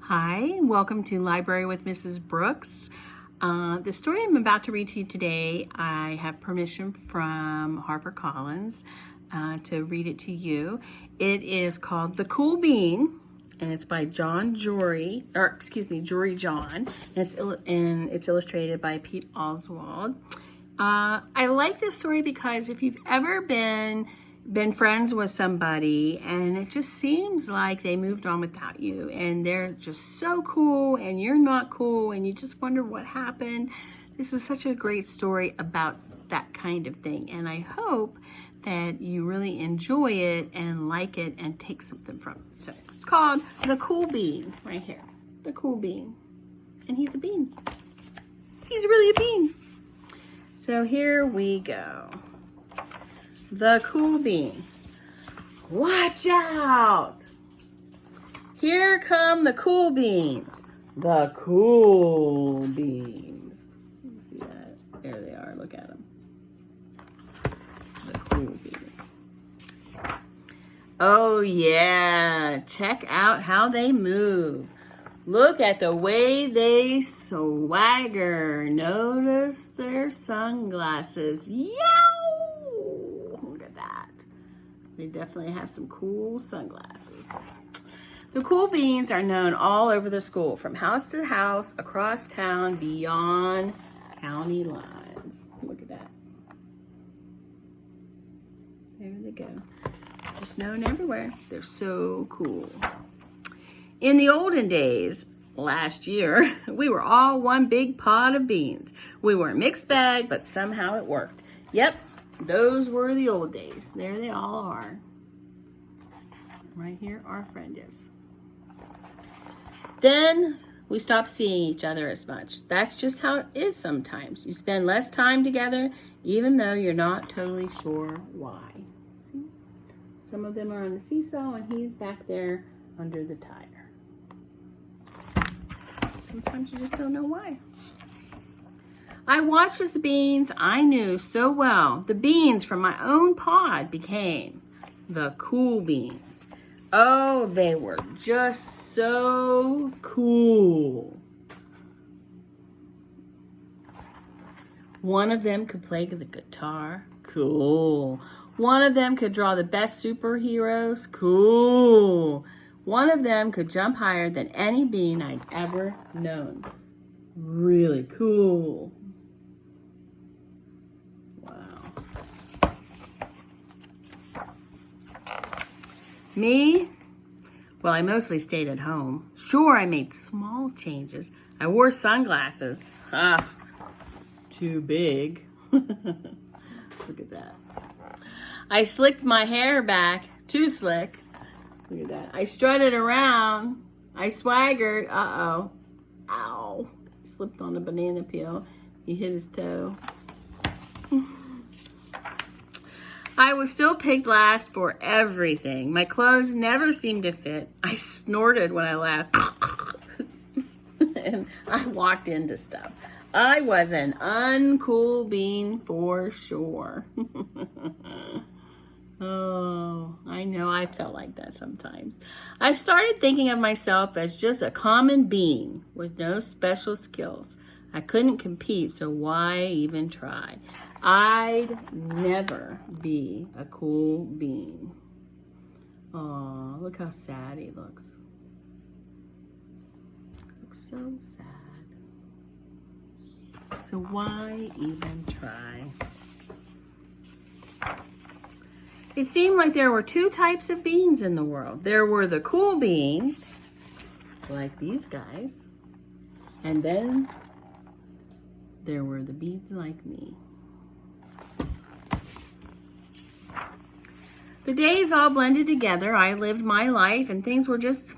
Hi, welcome to Library with Mrs. Brooks. The story I'm about to read to you today, I have permission from HarperCollins to read it to you. It is called The Cool Bean, and it's by Jory John, and it's illustrated by Pete Oswald. I like this story because if you've ever been friends with somebody and it just seems like they moved on without you and they're just so cool and you're not cool and you just wonder what happened, this is such a great story about that kind of thing, and I hope that you really enjoy it and like it and take something from it. So it's called The Cool Bean right here. The Cool Bean. And he's a bean. He's really a bean. So here we go. The Cool Bean. Watch out! Here come the cool beans. The cool beans. You see that? There they are. Look at them. The cool beans. Oh yeah. Check out how they move. Look at the way they swagger. Notice their sunglasses. Yow! Look at that. They definitely have some cool sunglasses. The Cool Beans are known all over the school, from house to house, across town, beyond county lines. Look at that. There they go. Just known everywhere. They're so cool. In the olden days, last year, we were all one big pot of beans. We were a mixed bag, but somehow it worked. Yep, those were the old days. There they all are. Right here, our friend is. Then we stopped seeing each other as much. That's just how it is sometimes. You spend less time together, even though you're not totally sure why. See? Some of them are on the seesaw, and he's back there under the tire. Sometimes you just don't know why. I watched as the beans I knew so well, the beans from my own pod, became the cool beans. Oh, they were just so cool. One of them could play the guitar. Cool. One of them could draw the best superheroes. Cool. One of them could jump higher than any bean I'd ever known. Really cool. Wow. Me? Well, I mostly stayed at home. Sure, I made small changes. I wore sunglasses. Too big. Look at that. I slicked my hair back. Too slick. Look at that. I strutted around. I swaggered. Uh-oh. Ow. He slipped on a banana peel. He hit his toe. I was still picked last for everything. My clothes never seemed to fit. I snorted when I laughed. And I walked into stuff. I was an uncool bean for sure. Oh, I know, I felt like that sometimes. I started thinking of myself as just a common bean with no special skills. I couldn't compete, so why even try? I'd never be a cool bean. Oh, look how sad he looks. Looks so sad. So why even try? It seemed like there were two types of beans in the world. There were the cool beans, like these guys, and then there were the beans like me. The days all blended together. I lived my life and things were just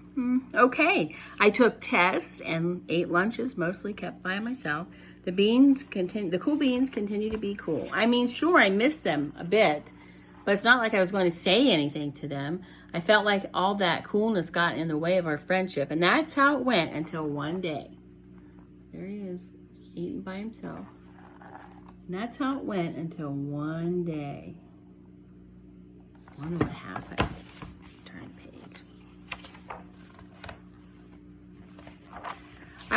okay. I took tests and ate lunches, mostly kept by myself. The cool beans continue to be cool. I mean, sure, I missed them a bit, but it's not like I was going to say anything to them. I felt like all that coolness got in the way of our friendship, and that's how it went until one day. There he is, eating by himself. And that's how it went until one day. I wonder what happened. Turn page.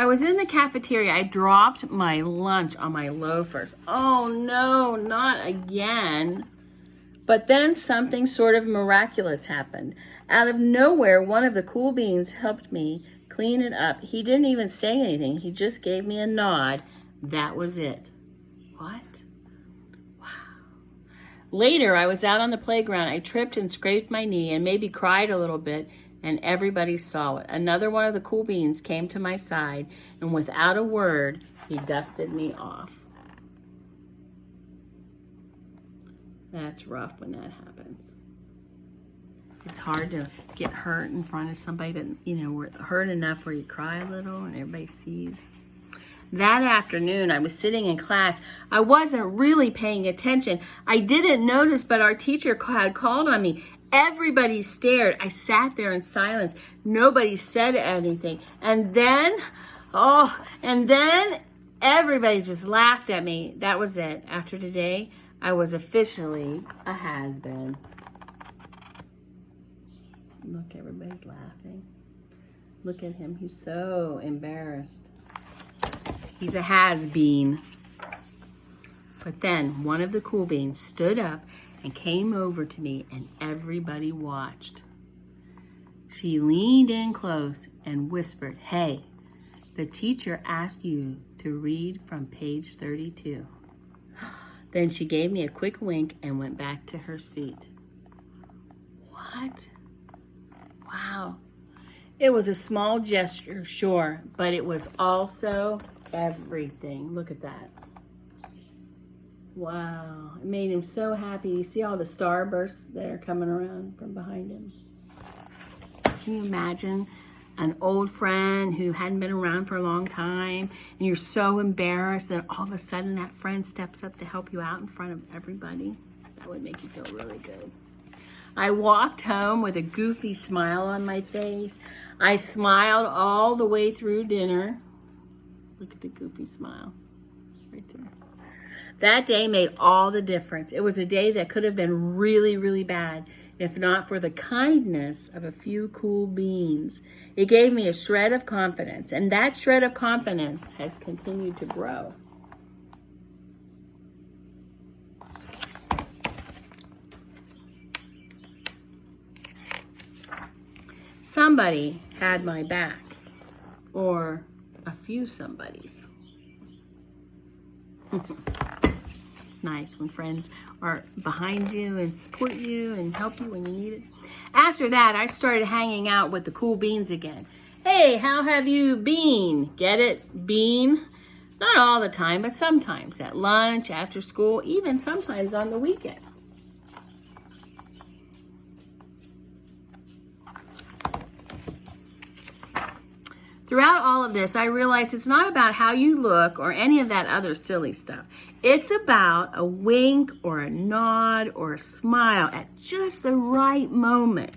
I was in the cafeteria. I dropped my lunch on my loafers. Oh no, not again. But then something sort of miraculous happened. Out of nowhere, one of the cool beans helped me clean it up. He didn't even say anything. He just gave me a nod. That was it. What? Wow. Later, I was out on the playground. I tripped and scraped my knee and maybe cried a little bit, and everybody saw it. Another one of the cool beans came to my side, and without a word, he dusted me off. That's rough when that happens. It's hard to get hurt in front of somebody, but hurt enough where you cry a little and everybody sees. That afternoon, I was sitting in class. I wasn't really paying attention. I didn't notice, but our teacher had called on me. Everybody stared. I sat there in silence. Nobody said anything. And then everybody just laughed at me. That was it. After today, I was officially a has-been. Look, everybody's laughing. Look at him. He's so embarrassed. He's a has-been. But then one of the cool beans stood up and came over to me, and everybody watched. She leaned in close and whispered, "Hey, the teacher asked you to read from page 32. Then she gave me a quick wink and went back to her seat. What? Wow. It was a small gesture, sure, but it was also everything. Look at that. Wow. It made him so happy. You see all the starbursts that are coming around from behind him? Can you imagine an old friend who hadn't been around for a long time, and you're so embarrassed that all of a sudden that friend steps up to help you out in front of everybody? That would make you feel really good. I walked home with a goofy smile on my face. I smiled all the way through dinner. Look at the goofy smile right there. That day made all the difference. It was a day that could have been really, really bad if not for the kindness of a few cool beans. It gave me a shred of confidence, and that shred of confidence has continued to grow. Somebody had my back, or a few somebodies. It's nice when friends are behind you and support you and help you when you need it. After that, I started hanging out with the cool beans again. Hey, how have you been? Get it? Bean? Not all the time, but sometimes. At lunch, after school, even sometimes on the weekends. Throughout all of this, I realized it's not about how you look or any of that other silly stuff. It's about a wink or a nod or a smile at just the right moment.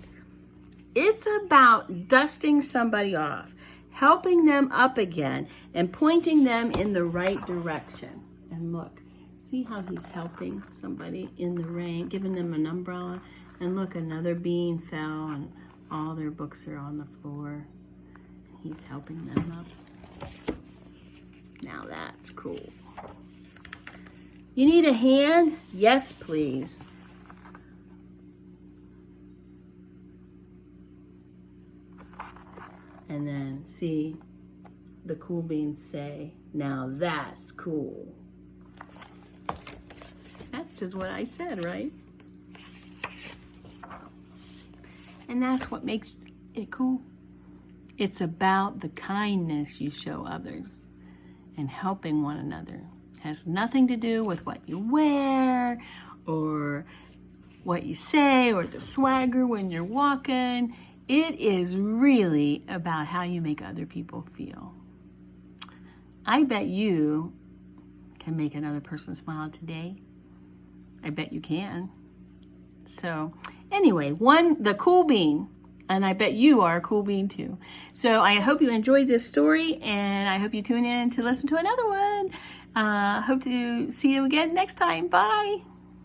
It's about dusting somebody off, helping them up again, and pointing them in the right direction. And look, see how he's helping somebody in the rain, giving them an umbrella. And look, another bean fell and all their books are on the floor. He's helping them up. Now that's cool. You need a hand? Yes, please. And then see the cool beans say, now that's cool. That's just what I said, right? And that's what makes it cool. It's about the kindness you show others and helping one another. It has nothing to do with what you wear or what you say or the swagger when you're walking. It is really about how you make other people feel. I bet you can make another person smile today. I bet you can. So anyway, the cool bean. And I bet you are a cool bean too. So I hope you enjoyed this story, and I hope you tune in to listen to another one. Hope to see you again next time. Bye.